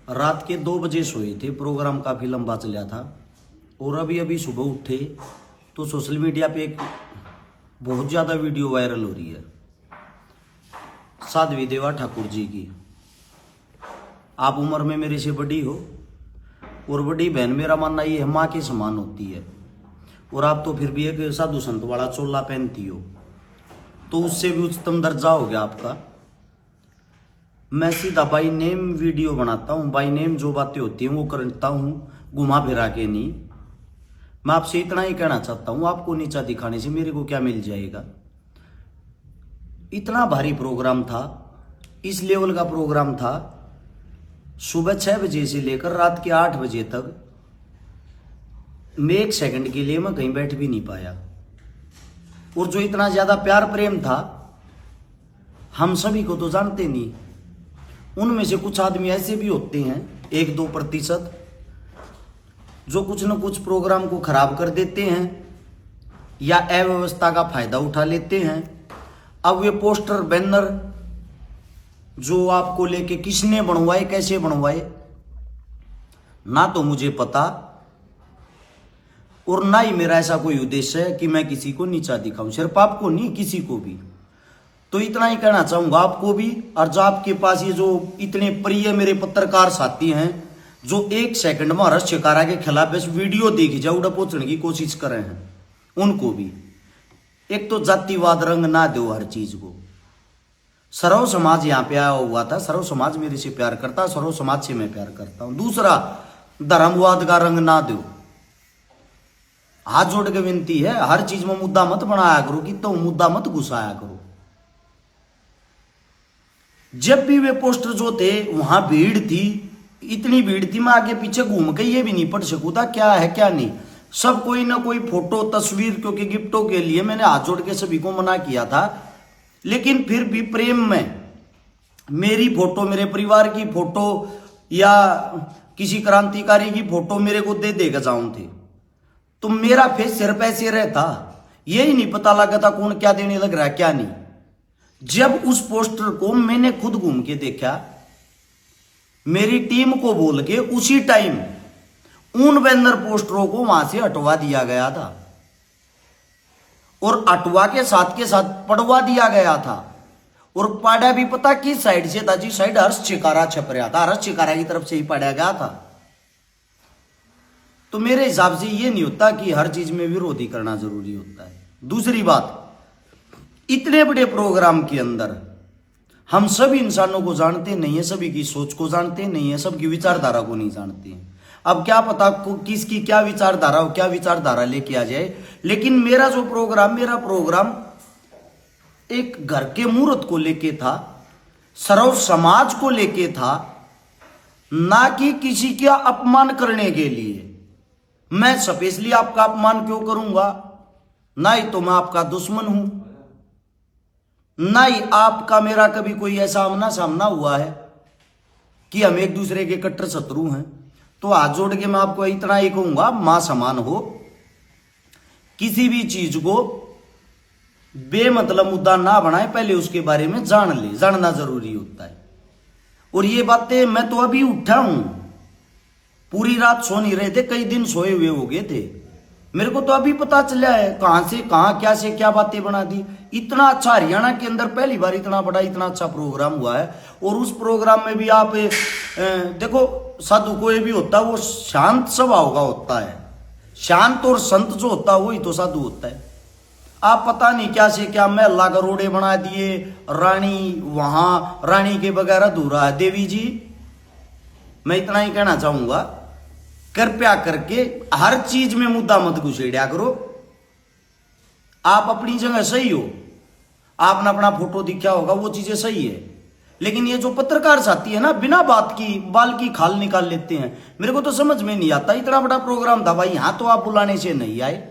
रात के 2 बजे सोए थे। प्रोग्राम काफ़ी लंबा चला था और अभी अभी सुबह उठे तो सोशल मीडिया पे एक बहुत ज़्यादा वीडियो वायरल हो रही है साध्वी देवा ठाकुर जी की। आप उम्र में मेरे से बड़ी हो और बड़ी बहन, मेरा मानना ये है माँ के समान होती है, और आप तो फिर भी एक साधु संत वाला चोला पहनती हो, तो उससे भी उच्चतम दर्जा हो गया आपका। मैं सीधा बाई नेम वीडियो बनाता हूँ, बाई नेम जो बातें होती हैं वो करता हूँ, घुमा फिरा के नहीं। मैं आपसे इतना ही कहना चाहता हूँ, आपको नीचा दिखाने से मेरे को क्या मिल जाएगा। इतना भारी प्रोग्राम था, इस लेवल का प्रोग्राम था। सुबह 6 बजे से लेकर रात के 8 बजे तक मैं 1 सेकंड के लिए मैं कहीं बैठ भी नहीं पाया। और जो इतना ज्यादा प्यार प्रेम था, हम सभी को तो जानते नहीं, उनमें से कुछ आदमी ऐसे भी होते हैं 1-2% जो कुछ न कुछ प्रोग्राम को खराब कर देते हैं या अव्यवस्था का फायदा उठा लेते हैं। अब ये पोस्टर बैनर जो आपको लेके किसने बनवाए, कैसे बनवाए, ना तो मुझे पता और ना ही मेरा ऐसा कोई उद्देश्य है कि मैं किसी को नीचा दिखाऊं, सिर्फ आपको नहीं किसी को भी। तो इतना ही कहना चाहूंगा आपको भी, और जो आपके पास ये जो इतने प्रिय मेरे पत्रकार साथी हैं जो 1 सेकंड में हर्ष शिकारा के खिलाफ इस वीडियो देख जाओ उड़ा पहुंचने की कोशिश कर रहे हैं, उनको भी एक तो जातिवाद रंग ना दो हर चीज को। सर्व समाज यहाँ पे आया हुआ था, सर्व समाज मेरे से प्यार करता, सर्व समाज से मैं प्यार करता हूं। दूसरा, धर्मवाद का रंग ना दो। हाथ जोड़ के विनती है, हर चीज में मुद्दा मत बनाया करो कि तो मुद्दा मत घुसाया करो। जब भी वे पोस्टर जो थे वहां भीड़ थी, इतनी भीड़ थी मैं आगे पीछे घूम के ये भी नहीं पढ़ सकूं था क्या है क्या नहीं। सब कोई ना कोई फोटो तस्वीर, क्योंकि गिफ्टों के लिए मैंने हाथ जोड़ के सभी को मना किया था, लेकिन फिर भी प्रेम में मेरी फोटो, मेरे परिवार की फोटो या किसी क्रांतिकारी की फोटो मेरे को दे देगा जाऊं थे, तो मेरा फेस सिर्फ ऐसे रहता, यही नहीं पता लगा था कौन क्या देने लग रहा है क्या नहीं। जब उस पोस्टर को मैंने खुद घूम के देखा, मेरी टीम को बोल के उसी टाइम उन बैनर पोस्टरों को वहां से हटवा दिया गया था और हटवा के साथ पढ़वा दिया गया था। और पाड़ा भी पता किस साइड से था, जिस साइड हर्ष शिकारा छप रहा था, हर्ष शिकारा की तरफ से ही पढ़ा गया था। तो मेरे हिसाब से ये नहीं होता कि हर चीज में विरोधी करना जरूरी होता है। दूसरी बात, इतने बड़े प्रोग्राम के अंदर हम सभी इंसानों को जानते नहीं है, सभी की सोच को जानते नहीं है, सबकी विचारधारा को नहीं जानते हैं। अब क्या पता किसकी क्या विचारधारा हो, क्या विचारधारा लेके आ जाए। लेकिन मेरा प्रोग्राम एक घर के मुहूर्त को लेके था, सर्व समाज को लेके था, ना कि किसी का अपमान करने के लिए। मैं स्पेशली आपका अपमान क्यों करूंगा? ना ही तो मैं आपका दुश्मन हूं, ना ही आपका मेरा कभी कोई ऐसा आमना सामना हुआ है कि हम एक दूसरे के कट्टर शत्रु हैं। तो हाथ जोड़ के मैं आपको इतना ही कहूंगा, मां समान हो, किसी भी चीज को बेमतलब मुद्दा ना बनाए, पहले उसके बारे में जान ले, जानना जरूरी होता है। और ये बातें मैं तो अभी उठा हूं, पूरी रात सो नहीं रहे थे, कई दिन सोए हुए हो गए थे, मेरे को तो अभी पता चला है कहां से कहां क्या से क्या बातें बना दी। इतना अच्छा हरियाणा के अंदर पहली बार इतना बड़ा इतना अच्छा प्रोग्राम हुआ है, और उस प्रोग्राम में भी आप देखो, साधु कोई भी होता है वो शांत स्वभाव का होता है, शांत और संत जो होता है वही तो साधु होता है। आप पता नहीं क्या से क्या महला का रोड़े बना दिए, रानी वहां, रानी के बगैर अधूरा है। देवी जी, मैं इतना ही कहना चाहूंगा, कृपया करके हर चीज में मुद्दा मत घुसेड़ा करो। आप अपनी जगह सही हो, आपने अपना फोटो दिखा होगा, वो चीजें सही है, लेकिन ये जो पत्रकार साथी है ना, बिना बात की बाल की खाल निकाल लेते हैं। मेरे को तो समझ में नहीं आता, इतना बड़ा प्रोग्राम था भाई, यहां तो आप बुलाने से नहीं आए।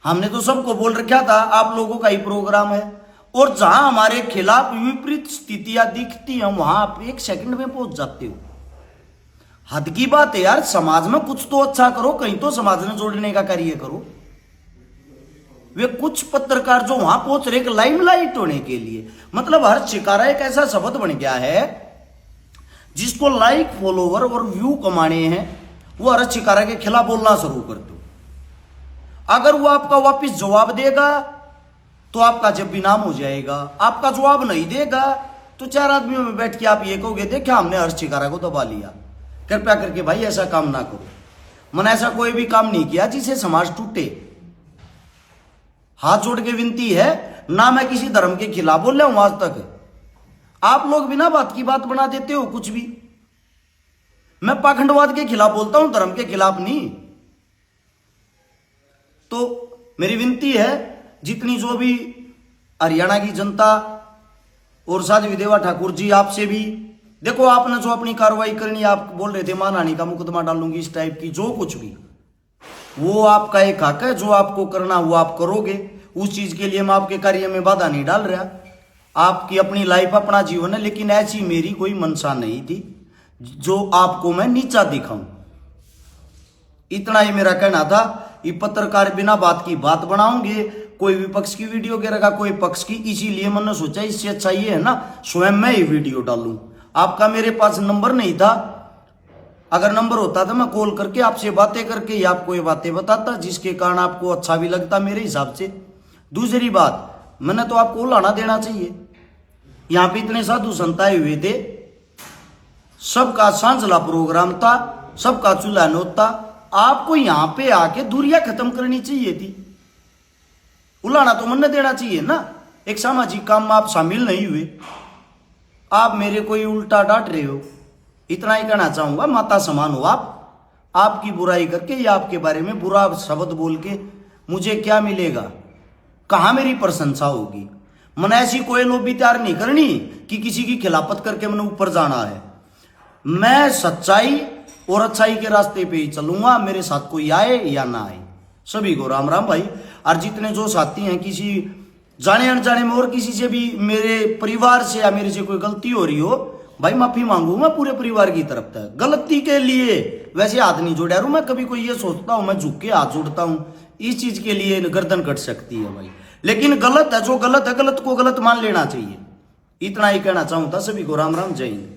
हमने तो सबको बोल रखा था आप लोगों का ही प्रोग्राम है, और जहां हमारे खिलाफ विपरीत स्थितियां दिखती हैं वहां आप 1 सेकंड में पहुंच जाते हो। हद की बात है यार, समाज में कुछ तो अच्छा करो, कहीं तो समाज में जोड़ने का कार्य करो। वे कुछ पत्रकार जो वहां पहुंच रहे लाइमलाइट होने के लिए, मतलब हर शिकारा एक ऐसा शब्द बन गया है जिसको लाइक फॉलोवर और व्यू कमाने हैं वो हर शिकारा के खिलाफ बोलना शुरू कर दो। अगर वो आपका वापस जवाब देगा तो आपका जब भी नाम हो जाएगा। आपका जवाब नहीं देगा तो 4 आदमियों में बैठ के आप ये कहोगे देखा हमने हर शिकारा को दबा लिया। कृपया करके भाई ऐसा काम ना करो। मैंने ऐसा कोई भी काम नहीं किया जिसे समाज टूटे। हाथ जोड़ के विनती है, ना मैं किसी धर्म के खिलाफ बोल रहा हूं आज तक। आप लोग बिना बात की बात बना देते हो कुछ भी। मैं पाखंडवाद के खिलाफ बोलता हूं, धर्म के खिलाफ नहीं। तो मेरी विनती है, जितनी जो भी हरियाणा की जनता और साध्वी देवा ठाकुर जी आपसे भी, देखो आपने जो अपनी कार्रवाई करनी, आप बोल रहे थे मानहानि का मुकदमा डालूंगी इस टाइप की, जो कुछ भी वो आपका एक हक है। जो आपको करना वो आप करोगे। उस चीज के लिए मैं आपके कार्य में बाधा नहीं डाल रहा। आपकी अपनी लाइफ, अपना जीवन है, लेकिन ऐसी मेरी कोई मंशा नहीं थी जो आपको मैं नीचा दिखाऊं। इतना ही मेरा कहना था। ये पत्रकार बिना बात की बात बनाओगे, कोई विपक्ष की वीडियो करेगा, कोई पक्ष की। इसीलिए मैंने सोचा इससे अच्छा ये है ना स्वयं मैं ही वीडियो डालूं। आपका मेरे पास नंबर नहीं था। अगर नंबर होता तो मैं कॉल करके आपसे बातें करके या आपको ये बातें बताता, जिसके कारण आपको अच्छा भी लगता मेरे हिसाब से। दूसरी बात, मैंने तो आपको लाना देना चाहिए। यहां पे इतने साधु संत आए हुए थे, सबका सांझला प्रोग्राम था, सबका चूल्हा नोत था। आपको यहां पे आके दूरियां खत्म करनी चाहिए थी। उलाना तो मन देना चाहिए ना। एक सामाजिक काम में आप शामिल नहीं हुए, आप मेरे को उल्टा डांट रहे हो। इतना ही कहना चाहूंगा, माता समान हो आप। आपकी बुराई करके या आपके बारे में बुरा शब्द बोल के मुझे क्या मिलेगा? कहां मेरी प्रशंसा होगी? मैंने ऐसी कोई लोभी तैयार नहीं करनी कि किसी की खिलाफत करके मैंने ऊपर जाना है। मैं सच्चाई और अच्छाई के रास्ते पे ही चलूंगा, मेरे साथ कोई आए या ना आए। सभी को राम राम भाई। और जितने जो साथी हैं, किसी जाने अनजाने में और किसी से भी मेरे परिवार से या मेरे से कोई गलती हो रही हो, भाई माफी मांगू मैं पूरे परिवार की तरफ से। गलती के लिए वैसे हाथ नहीं जोड़ा मैं कभी। कोई ये सोचता हूं मैं झुक के हाथ जोड़ता हूं, इस चीज के लिए गर्दन कट सकती है भाई। लेकिन गलत है जो गलत है, गलत को गलत मान लेना चाहिए। इतना ही कहना चाहूं था। सभी को राम राम, जय हिंद।